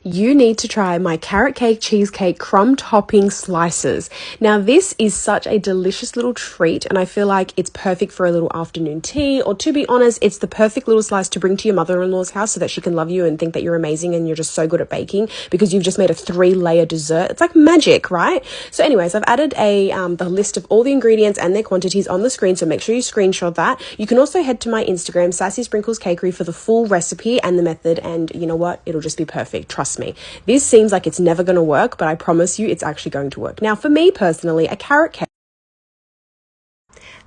You need to try my carrot cake cheesecake crumb topping slices. Now this is such a delicious little treat, and I feel like it's perfect for a little afternoon tea, or to be honest, it's the perfect little slice to bring to your mother-in-law's house so that she can love you and think that you're amazing and you're just so good at baking because you've just made a 3-layer dessert. It's like magic, right? So anyways, I've added the list of all the ingredients and their quantities on the screen, so make sure you screenshot that. You can also head to my Instagram, Sassy Sprinkles Cakery, for the full recipe and the method, and you know what? It'll just be perfect. Trust me. This seems like it's never going to work, but I promise you it's actually going to work. Now, for me personally, a carrot cake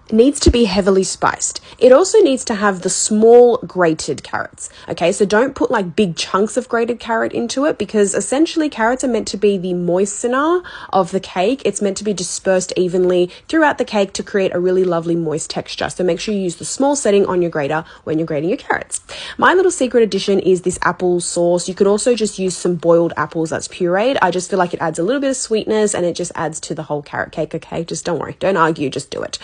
needs to be heavily spiced. It also needs to have the small grated carrots. Okay, so don't put like big chunks of grated carrot into it, because essentially carrots are meant to be the moistener of the cake. It's meant to be dispersed evenly throughout the cake to create a really lovely moist texture. So make sure you use the small setting on your grater when you're grating your carrots. My little secret addition is this apple sauce. You could also just use some boiled apples that's pureed. I just feel like it adds a little bit of sweetness and it just adds to the whole carrot cake. Okay, just don't worry, don't argue, just do it.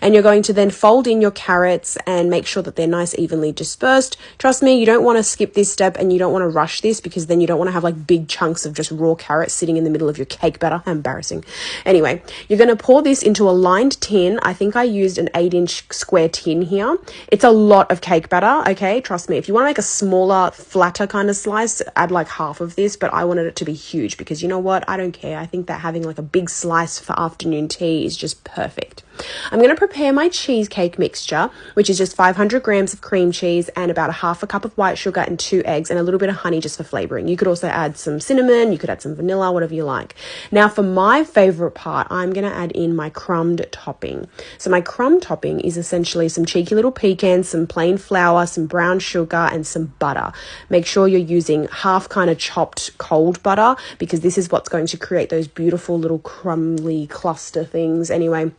And you're going to then fold in your carrots and make sure that they're nice evenly dispersed. Trust me, you don't want to skip this step and you don't want to rush this, because then you don't want to have like big chunks of just raw carrots sitting in the middle of your cake batter. Embarrassing. Anyway, you're going to pour this into a lined tin. I think I used an 8-inch square tin here. It's a lot of cake batter, okay? Trust me. If you want to make a smaller, flatter kind of slice, add like half of this, but I wanted it to be huge because you know what? I don't care. I think that having like a big slice for afternoon tea is just perfect. I'm going to prepare my cheesecake mixture, which is just 500 grams of cream cheese and about 1/2 cup of white sugar and 2 eggs and a little bit of honey just for flavoring. You could also add some cinnamon, you could add some vanilla, whatever you like. Now for my favorite part, I'm going to add in my crumbed topping. So my crumb topping is essentially some cheeky little pecans, some plain flour, some brown sugar, and some butter. Make sure you're using half kind of chopped cold butter, because this is what's going to create those beautiful little crumbly cluster things. Anyway,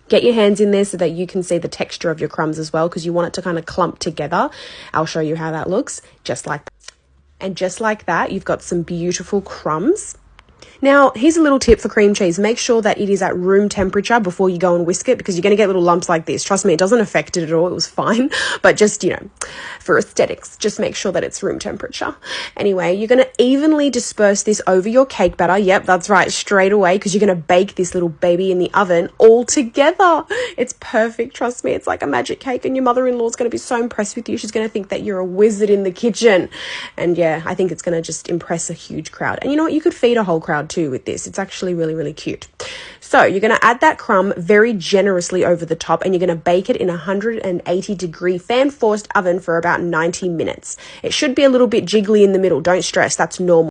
get your hands in there so that you can see the texture of your crumbs as well, because you want it to kind of clump together. I'll show you how that looks, just like that. And just like that, you've got some beautiful crumbs. Now, here's a little tip for cream cheese. Make sure that it is at room temperature before you go and whisk it, because you're going to get little lumps like this. Trust me, it doesn't affect it at all. It was fine. But just, you know, for aesthetics, just make sure that it's room temperature. Anyway, you're going to evenly disperse this over your cake batter. Yep, that's right, straight away, because you're going to bake this little baby in the oven all together. It's perfect. Trust me, it's like a magic cake, and your mother-in-law is going to be so impressed with you. She's going to think that you're a wizard in the kitchen. And yeah, I think it's going to just impress a huge crowd. And you know what? You could feed a whole crowd too with this. It's actually really, really cute. So you're going to add that crumb very generously over the top, and you're going to bake it in a 180-degree fan-forced oven for about 90 minutes. It should be a little bit jiggly in the middle. Don't stress. That's normal.